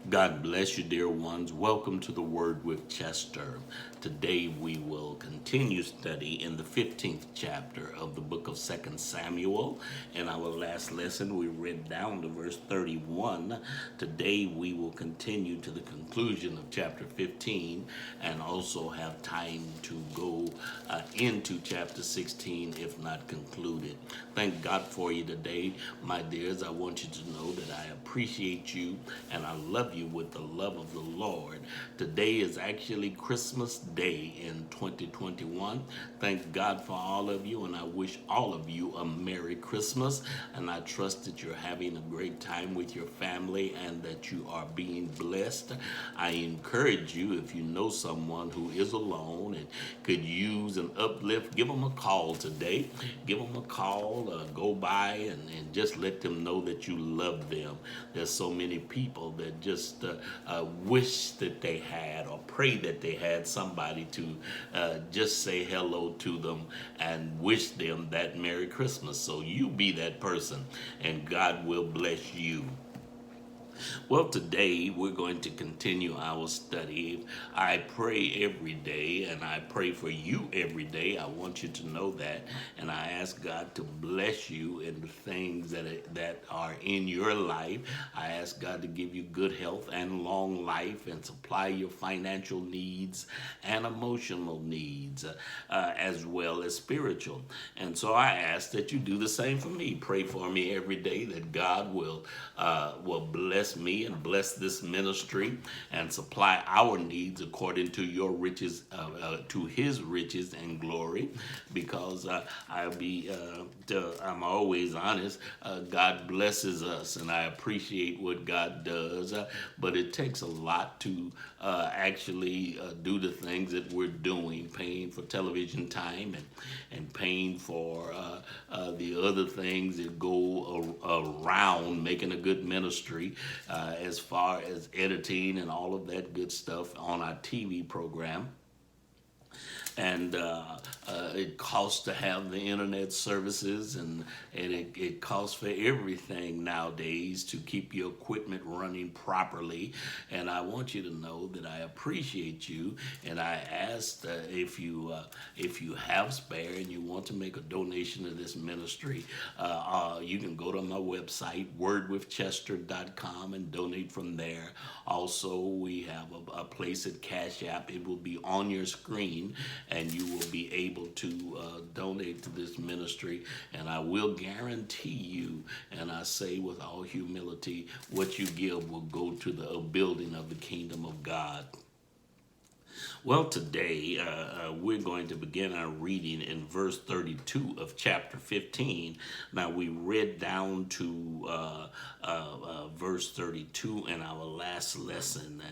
God bless you, dear ones. Welcome to the Word with Chester. Today we will continue study in the 15th chapter of the book of 2 Samuel. In our last lesson, we read down to verse 31. Today we will continue to the conclusion of chapter 15 and also have time to go into chapter 16, if not concluded. Thank God for you today, my dears. I want you to know that I appreciate you and I love you with the love of the Lord. Today is actually Christmas Day in 2021. Thank God for all of you, and I wish all of you a Merry Christmas. And I trust that you're having a great time with your family and that you are being blessed. I encourage you, if you know someone who is alone and could use an uplift, give them a call today. Give them a call, go by and just let them know that you love them. There's so many people that just wish that they had or pray that they had somebody to just say hello to them and wish them that Merry Christmas. So you be that person and God will bless you. Well, today we're going to continue our study. I pray every day, and I pray for you every day. I want you to know that, and I ask God to bless you in the things that are in your life. I ask God to give you good health and long life, and supply your financial needs and emotional needs, as well as spiritual. And so I ask that you do the same for me. Pray for me every day that God will bless me and bless this ministry and supply our needs according to your riches, to His riches and glory. Because I'm always honest. God blesses us, and I appreciate what God does. But it takes a lot to actually do the things that we're doing, paying for television time and paying for the other things that go around making a good ministry, as far as editing and all of that good stuff on our TV program. And it costs to have the internet services, and it costs for everything nowadays to keep your equipment running properly. And I want you to know that I appreciate you, and I ask if you have spare and you want to make a donation to this ministry, you can go to my website wordwithchester.com and donate from there. Also, we have a place at Cash App. It will be on your screen, and you will be able to donate to this ministry. And I will guarantee you, and I say with all humility, what you give will go to the building of the kingdom of God. Well, today we're going to begin our reading in verse 32 of chapter 15. Now, we read down to verse 32 in our last lesson.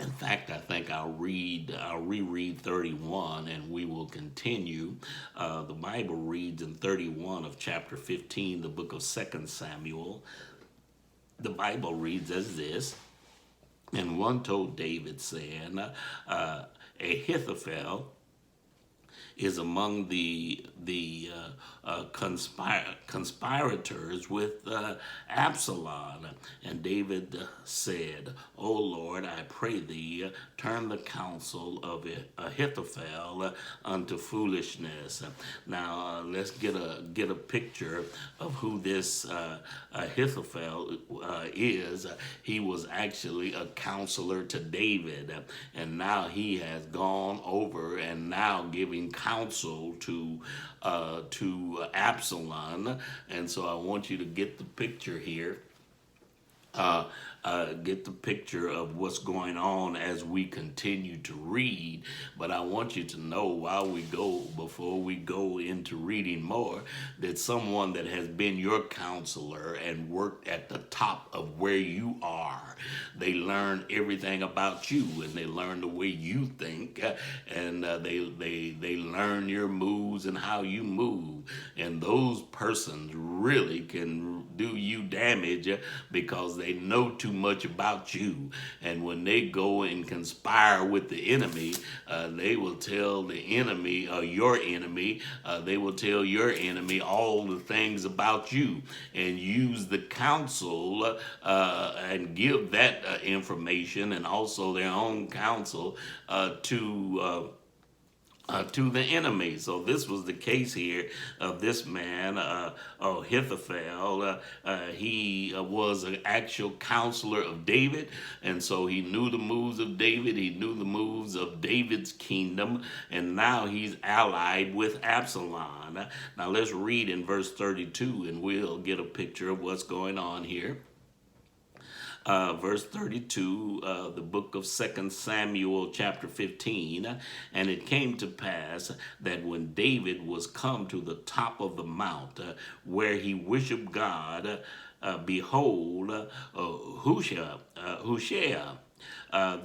In fact, I think I'll reread 31 and we will continue. The Bible reads in 31 of chapter 15, the book of 2 Samuel. The Bible reads as this: And one told David, saying, Ahithophel is among the conspirators with Absalom. And David said, O Lord, I pray thee, turn the counsel of Ahithophel unto foolishness. Now let's get a picture of who this Ahithophel is. He was actually a counselor to David, and now he has gone over and now giving counsel to Absalom. And so I want you to get the picture here. Get the picture of what's going on as we continue to read. But I want you to know before we go into reading more, that someone that has been your counselor and worked at the top of where you are, they learn everything about you, and they learn the way you think, and they learn your moves and how you move. And those persons really can do you damage because they know too much about you. And when they go and conspire with the enemy, they will tell the enemy, your enemy, they will tell your enemy all the things about you and use the counsel and give that information and also their own counsel to the enemy. So this was the case here of this man, Ahithophel. He was an actual counselor of David, and so he knew the moves of David. He knew the moves of David's kingdom, and now he's allied with Absalom. Now let's read in verse 32, and we'll get a picture of what's going on here. Verse 32, the book of 2 Samuel chapter 15. And it came to pass that when David was come to the top of the mount where he worshiped God, behold, Hushai,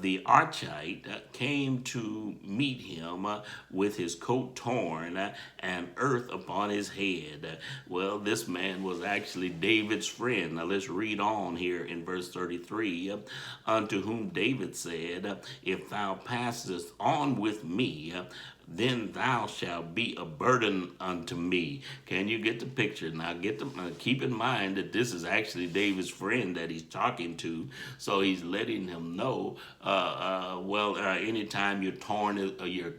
the Archite, came to meet him with his coat torn and earth upon his head. Well, this man was actually David's friend. Now let's read on here in verse 33. Unto whom David said, If thou passest on with me, then thou shalt be a burden unto me. Can you get the picture? Now keep in mind that this is actually David's friend that he's talking to. So he's letting him know, anytime you're torn,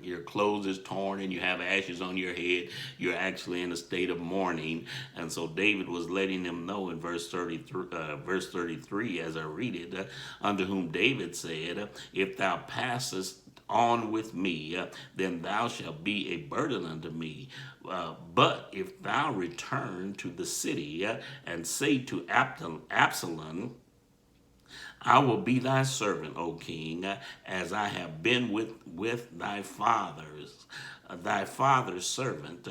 your clothes is torn and you have ashes on your head, you're actually in a state of mourning. And so David was letting him know in verse 33, as I read it, unto whom David said, If thou passest on with me, then thou shalt be a burden unto me. But if thou return to the city and say to Absalom, I will be thy servant, O king, as I have been with thy father's servant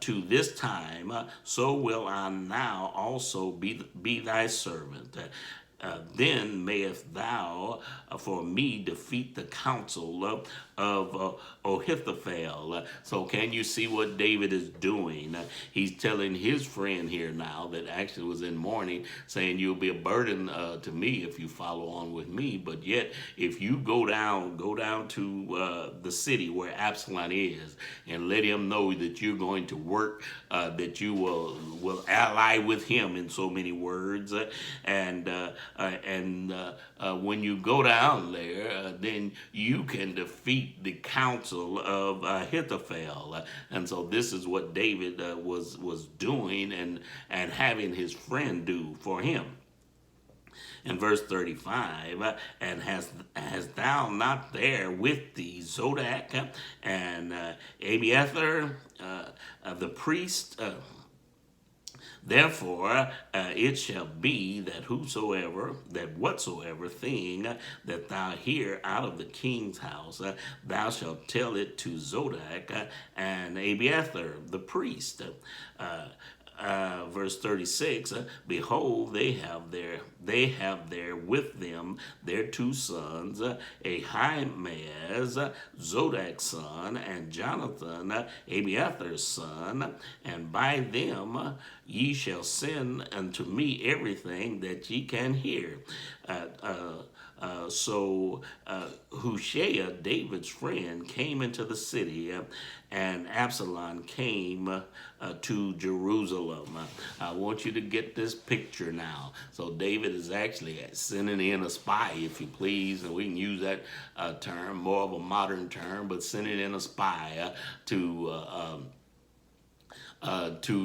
to this time, so will I now also be thy servant. Then mayest thou for me defeat the counsel of Ahithophel. So can you see what David is doing? He's telling his friend here now that actually was in mourning, saying you'll be a burden to me if you follow on with me. But yet, if you go down to the city where Absalom is, and let him know that you're going to work, that you will ally with him, in so many words, and when you go down there, then you can defeat the counsel of Ahithophel. And so this is what David was doing and having his friend do for him. In verse 35, and hast thou not there with thee Zadok and Abiathar the priest? Therefore, it shall be that whatsoever thing that thou hear out of the king's house, thou shalt tell it to Zadok and Abiathar the priest. Verse 36, behold, they have there with them their two sons, Ahimaaz, Zadok's son, and Jonathan, Abiathar's son, and by them ye shall send unto me everything that ye can hear. So Hushai, David's friend, came into the city, and Absalom came to Jerusalem. I want you to get this picture now. So David is actually sending in a spy, if you please, and we can use that term, more of a modern term, but sending in a spy to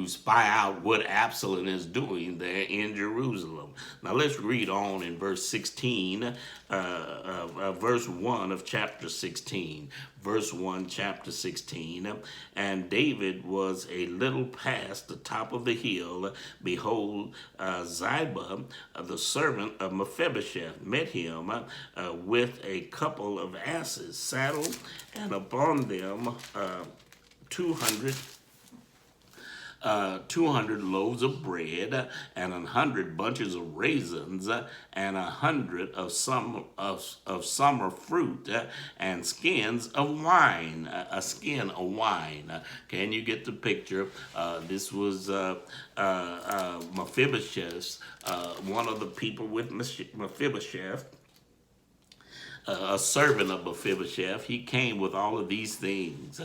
spy out what Absalom is doing there in Jerusalem. Now let's read on in verse 16, verse 1 of chapter 16. Verse 1, chapter 16. And David was a little past the top of the hill. Behold, Ziba, the servant of Mephibosheth, met him with a couple of asses saddled, and upon them 200 200 loaves of bread, and 100 bunches of raisins, and 100 of summer fruit, and skins of wine. A skin of wine. Can you get the picture? This was Mephibosheth, one of the people with Mephibosheth, a servant of Mephibosheth. He came with all of these things.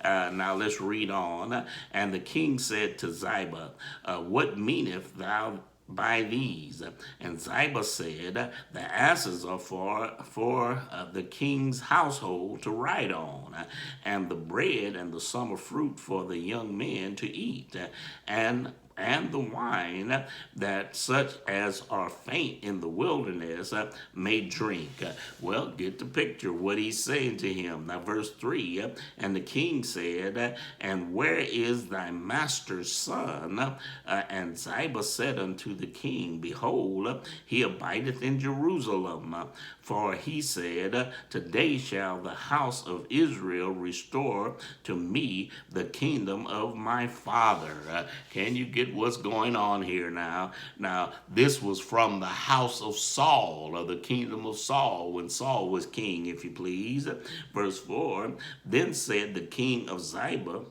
Now let's read on. And the king said to Ziba, what meaneth thou by these? And Ziba said, the asses are for the king's household to ride on, and the bread and the summer fruit for the young men to eat, and the wine, that such as are faint in the wilderness may drink. Well, get the picture what he's saying to him. Now, verse 3, and the king said, and where is thy master's son? And Ziba said unto the king, behold, he abideth in Jerusalem. For he said, today shall the house of Israel restore to me the kingdom of my father. Can you get what's going on here now? Now, this was from the house of Saul, or the kingdom of Saul, when Saul was king, if you please. Verse 4, then said the king of Ziba,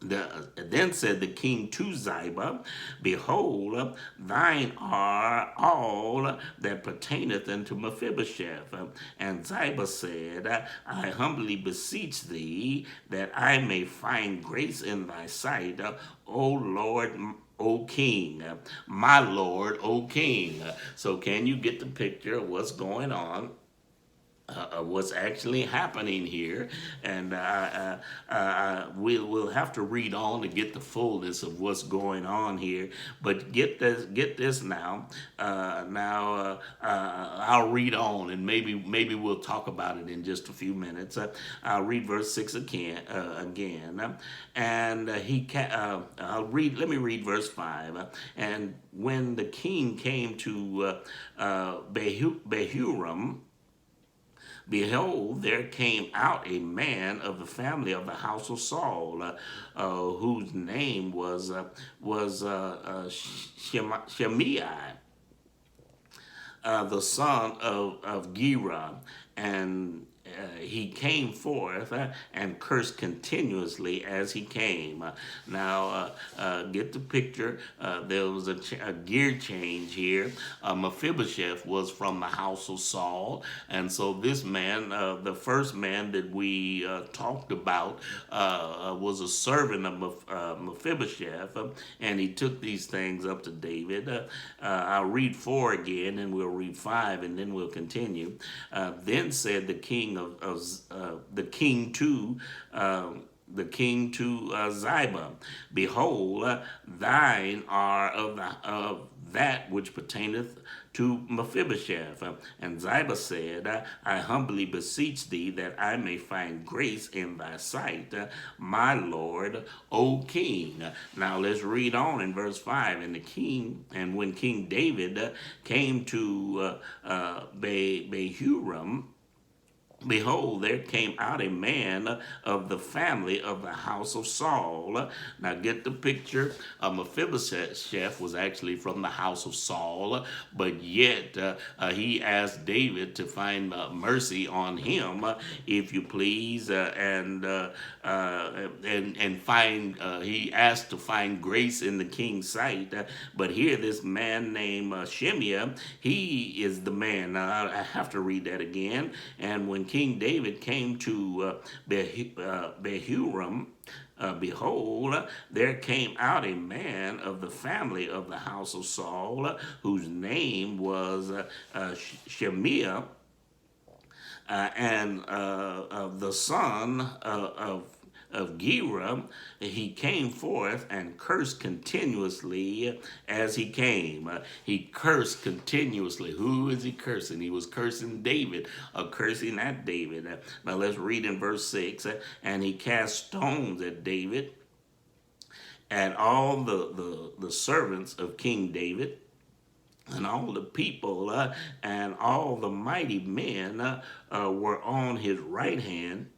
then said the king to Ziba, behold, thine are all that pertaineth unto Mephibosheth. And Ziba said, I humbly beseech thee that I may find grace in thy sight, O Lord, O King, my Lord, O King. So can you get the picture of what's going on? What's actually happening here, and we'll have to read on to get the fullness of what's going on here. But get this now. I'll read on, and maybe we'll talk about it in just a few minutes. I'll read verse 6 again, and Let me read verse 5. And when the king came to Behurim, behold, there came out a man of the family of the house of Saul, whose name was Shimei, the son of Gera, and he came forth and cursed continuously as he came. Now, get the picture. There was a gear change here. Mephibosheth was from the house of Saul, and so this man, the first man that we talked about, was a servant of Mephibosheth, and he took these things up to David. I'll read 4 again, and we'll read 5, and then we'll continue. Then said the king to Ziba, behold, thine are of that which pertaineth to Mephibosheth. And Ziba said, I humbly beseech thee that I may find grace in thy sight, my Lord, O King. Now let's read on in verse 5. And when King David came to Behurim, behold, there came out a man of the family of the house of Saul. Now get the picture. Mephibosheth was actually from the house of Saul, but yet he asked David to find mercy on him, if you please, and find. He asked to find grace in the king's sight. But here, this man named Shimei, he is the man. Now I have to read that again. And when King David came to Behurim, behold, there came out a man of the family of the house of Saul, whose name was Shimei, and the son of Gera. He came forth and cursed continuously as he came. He cursed continuously. Who is he cursing? He was cursing David, cursing at David. Now let's read in verse 6. And he cast stones at David and all the servants of King David, and all the people and all the mighty men were on his right hand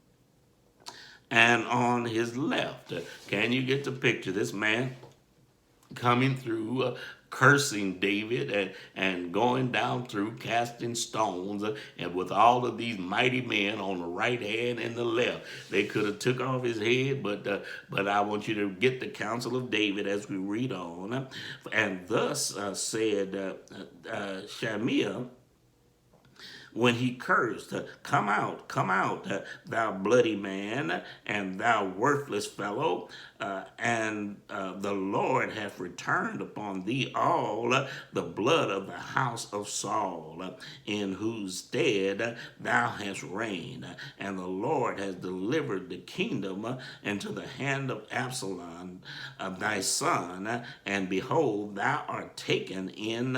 and on his left. Can you get the picture? This man coming through, cursing David and going down through casting stones, and with all of these mighty men on the right hand and the left. They could have took off his head, but I want you to get the counsel of David as we read on. And thus said Shemiah, when he cursed, come out, thou bloody man, and thou worthless fellow, and the Lord hath returned upon thee all the blood of the house of Saul, in whose stead thou hast reigned, and the Lord has delivered the kingdom into the hand of Absalom, thy son, and behold, thou art taken in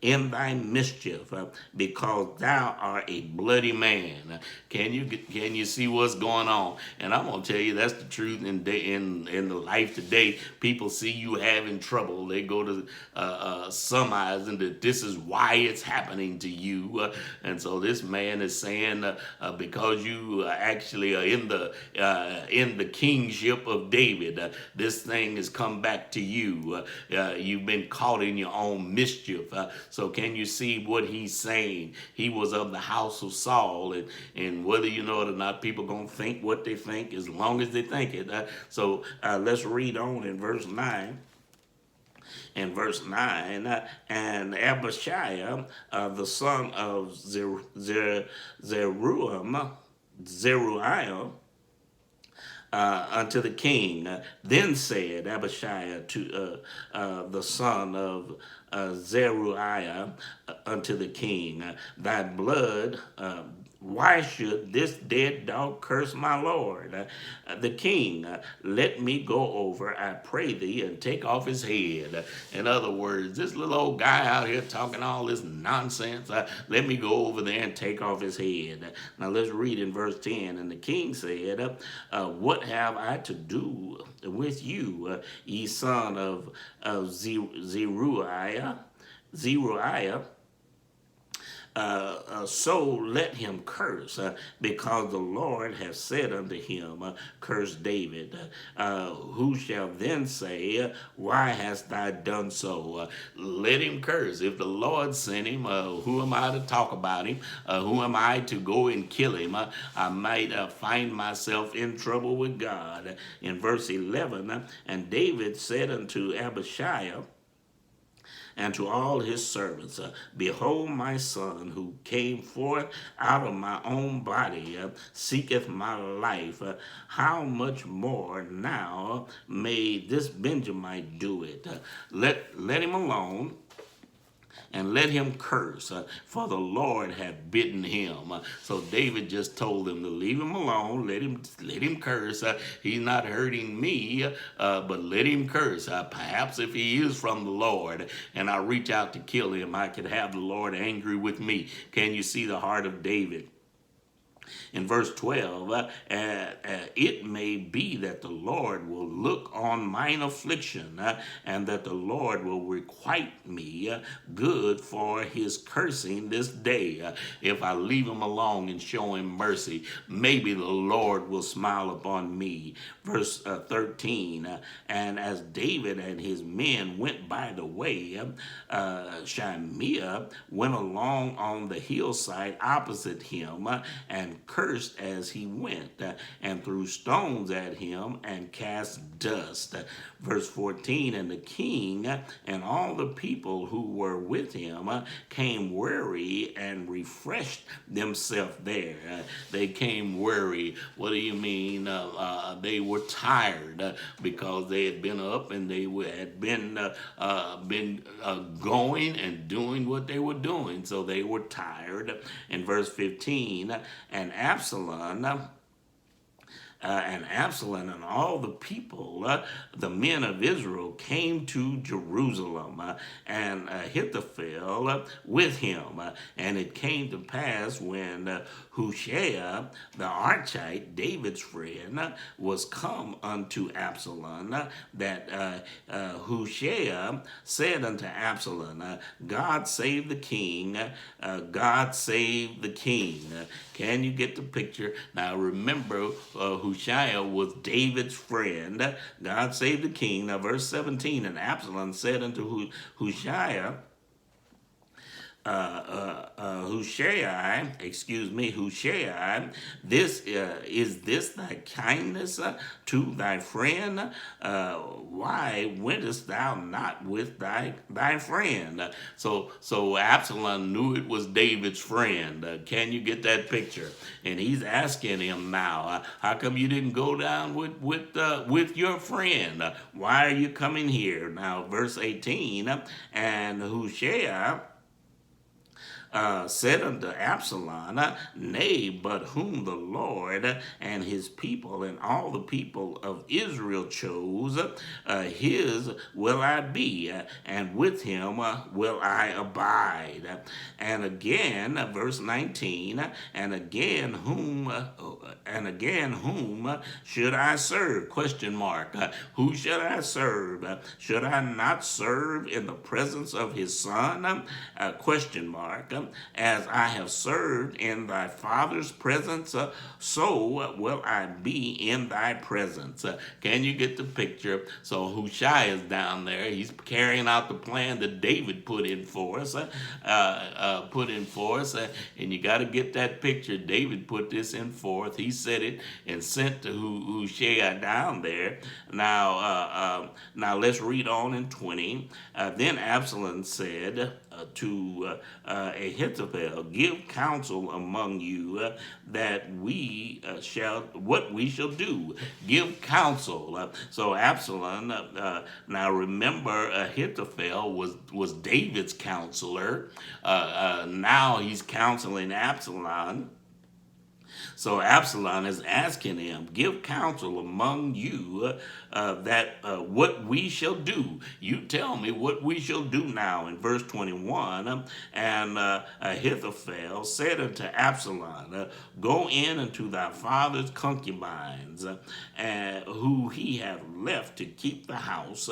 thy mischief, because thou art a bloody man. Can you see what's going on? And I'm gonna tell you that's the truth in the life today. People see you having trouble, they go to summarizing that this is why it's happening to you. And so this man is saying, because you actually are in the kingship of David, this thing has come back to you. You've been caught in your own mischief. So can you see what he's saying? He was of the house of Saul, and whether you know it or not, people gonna think what they think as long as they think it. So let's read on in verse 9. In verse 9, and Abishai, the son of Zeruiah, unto the king. Then said Abishai to the son of Zeruiah unto the king, thy blood, why should this dead dog curse my lord? The king, let me go over, I pray thee, and take off his head. In other words, this little old guy out here talking all this nonsense, let me go over there and take off his head. Now let's read in verse 10. And the king said, what have I to do with you, ye son of Zeruiah? So let him curse, because the Lord hath said unto him, curse David. Who shall then say, why hast thou done so? Let him curse. If the Lord sent him, who am I to talk about him? Who am I to go and kill him? I might find myself in trouble with God. In verse 11, and David said unto Abishai, and to all his servants, behold, my son, who came forth out of my own body, seeketh my life. How much more now may this Benjamite do it? Let him alone, and let him curse, for the Lord hath bidden him. So David just told them to leave him alone, let him curse. He's not hurting me, but let him curse. Perhaps if he is from the Lord and I reach out to kill him, I could have the Lord angry with me. Can you see the heart of David? In verse 12, it may be that the Lord will look on mine affliction, and that the Lord will requite me good for his cursing this day. If I leave him alone and show him mercy, maybe the Lord will smile upon me. Verse 13, and as David and his men went by the way, Shemiah went along on the hillside opposite him, and cursed as he went, and threw stones at him and cast dust. Verse 14, and the king and all the people who were with him came weary and refreshed themselves there. They came weary. What do you mean? They were tired because they had been up and they had been going and doing what they were doing. So they were tired. In verse 15, and Absalom and all the people, the men of Israel, came to Jerusalem, and Ahithophel with him. And it came to pass when Hushai, the Archite, David's friend, was come unto Absalom, that Hushai said unto Absalom, God save the king, God save the king. Can you get the picture? Now remember, Hushai Hushai was David's friend. God saved the king. Now, verse 17, and Absalom said unto Hushai, Hushai, this is this thy kindness to thy friend? Why wentest thou not with thy friend? So Absalom knew it was David's friend. Can you get that picture? And he's asking him now, how come you didn't go down with your friend? Why are you coming here? Now, verse 18, and Hushai said unto Absalom, nay, but whom the Lord and his people and all the people of Israel chose, his will I be, and with him will I abide. And again, verse 19, and again whom should I serve? Question mark. Who should I serve? Should I not serve in the presence of his son? Question mark. As I have served in thy father's presence, so will I be in thy presence. Can you get the picture? So Hushai is down there. He's carrying out the plan that David put in for us. And you got to get that picture. David put this in forth. He said it and sent to Hushai down there. Now let's read on in 20. Then Absalom said to Ahithophel, give counsel among you that what we shall do. Give counsel. So Absalom, now remember Ahithophel was David's counselor. Now he's counseling Absalom. So Absalom is asking him, give counsel among you that what we shall do. You tell me what we shall do now. In verse 21, and Ahithophel said unto Absalom, go in unto thy father's concubines, who he hath left to keep the house,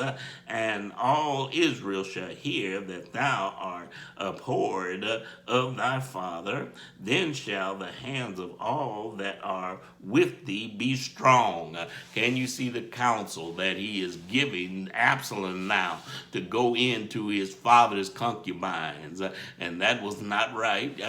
and all Israel shall hear that thou art abhorred of thy father. Then shall the hands of all that are with thee be strong. Can you see the counsel that he is giving Absalom now to go into his father's concubines? And that was not right.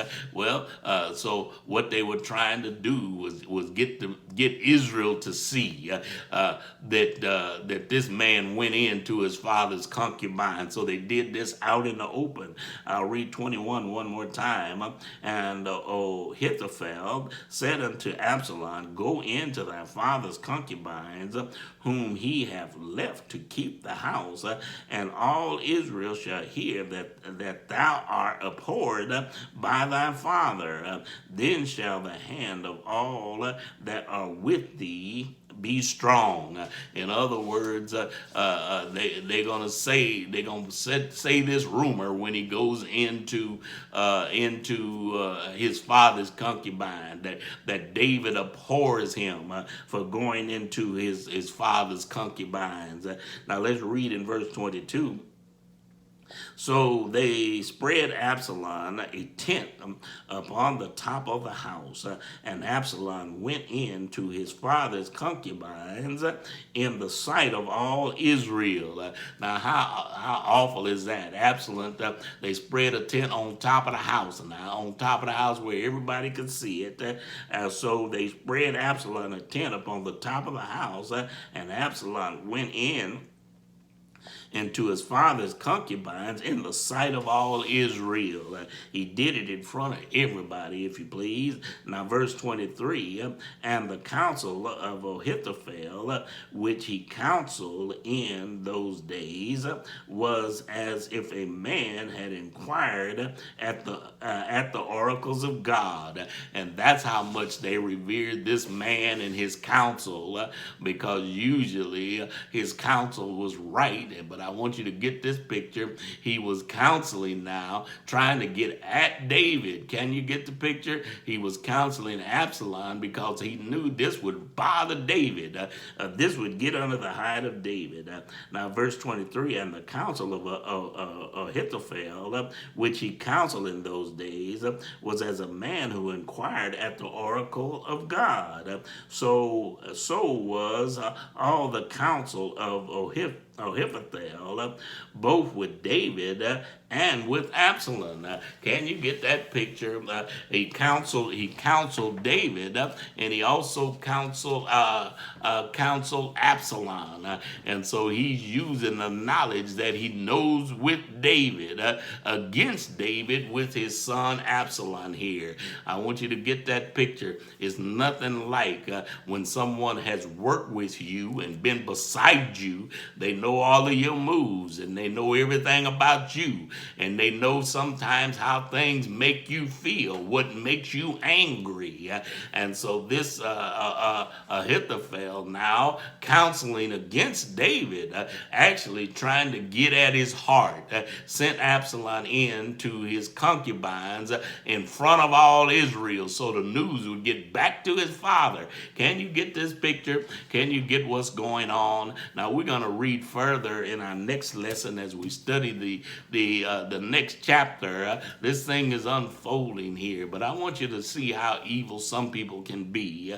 So what they were trying to do was get Israel to see that this man went into his father's concubine. So they did this out in the open. I'll read 21 one more time. And Ahithophel said unto Absalom, go into thy father's concubines, whom he hath left to keep the house, and all Israel shall hear that thou art abhorred by thy father. Then shall the hand of all that are with thee be strong. In other words, they're gonna say this rumor when he goes into his father's concubine, that David abhors him for going into his father's concubines. Now let's read in verse 22. So they spread Absalom a tent upon the top of the house, and Absalom went in to his father's concubines in the sight of all Israel. Now, how awful is that? Absalom, they spread a tent on top of the house, and now on top of the house where everybody could see it. So they spread Absalom a tent upon the top of the house, and Absalom went into his father's concubines in the sight of all Israel. He did it in front of everybody, if you please. Now, verse 23, and the counsel of Ahithophel, which he counseled in those days, was as if a man had inquired at the oracles of God. And that's how much they revered this man and his counsel, because usually his counsel was right, but But I want you to get this picture. He was counseling now, trying to get at David. Can you get the picture? He was counseling Absalom because he knew this would bother David. This would get under the hide of David. Now, verse 23, and the counsel of Ahithophel, which he counseled in those days, was as a man who inquired at the oracle of God. So was all the counsel of Ahithophel, both with David and with Absalom. Can you get that picture? He counseled David, and he also counseled Absalom. And so he's using the knowledge that he knows with David against David with his son Absalom here. I want you to get that picture. It's nothing like when someone has worked with you and been beside you. They know all of your moves, and they know everything about you, and they know sometimes how things make you feel, what makes you angry. And so this Ahithophel now counseling against David, actually trying to get at his heart, sent Absalom in to his concubines in front of all Israel so the news would get back to his father. Can you get this picture? Can you get what's going on? Now we're going to read further in our next lesson as we study the next chapter. This thing is unfolding here, but I want you to see how evil some people can be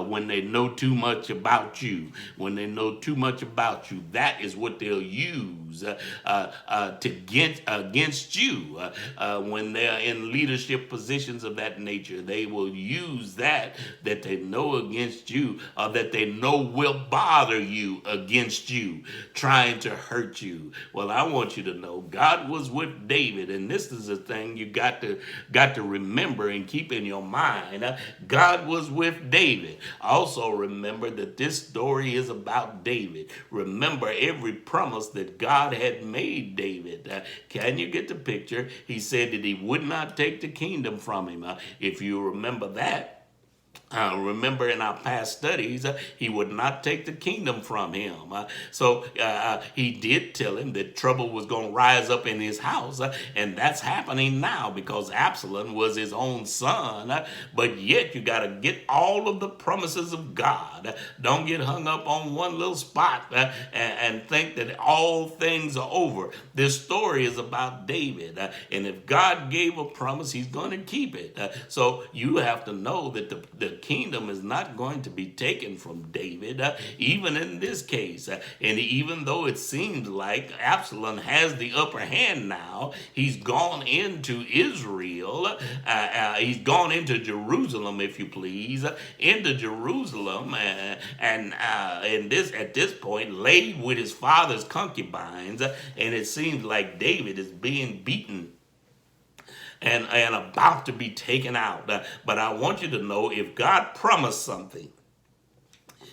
when they know too much about you. When they know too much about you, that is what they'll use to get against you. When they're in leadership positions of that nature, they will use that they know against you, or that they know will bother you against you, trying to hurt you. Well, I want you to know God was with David, and this is a thing you got to remember and keep in your mind. God was with David. Also remember that this story is about David. Remember every promise that God had made David. Can you get the picture? He said that he would not take the kingdom from him. If you remember that, remember in our past studies, he would not take the kingdom from him. So he did tell him that trouble was going to rise up in his house, and that's happening now because Absalom was his own son. But yet you got to get all of the promises of God. Don't get hung up on one little spot and think that all things are over. This story is about David, and if God gave a promise, he's going to keep it. So you have to know that the kingdom is not going to be taken from David, even in this case. And even though it seems like Absalom has the upper hand now, he's gone into Israel. He's gone into Jerusalem, if you please, into Jerusalem, and at this point laid with his father's concubines. And it seems like David is being beaten and about to be taken out. But I want you to know, if God promised something,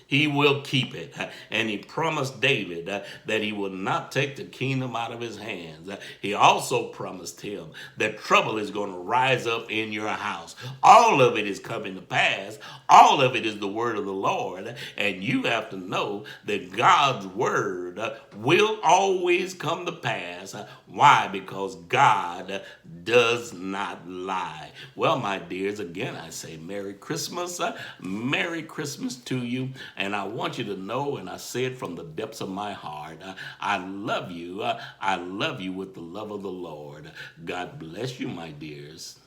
he will keep it. And he promised David that he would not take the kingdom out of his hands. He also promised him that trouble is going to rise up in your house. All of it is coming to pass. All of it is the word of the Lord. And you have to know that God's word will always come to pass. Why? Because God does not lie. Well, my dears, again, I say Merry Christmas. Merry Christmas to you. And I want you to know, and I say it from the depths of my heart, I love you. I love you with the love of the Lord. God bless you, my dears.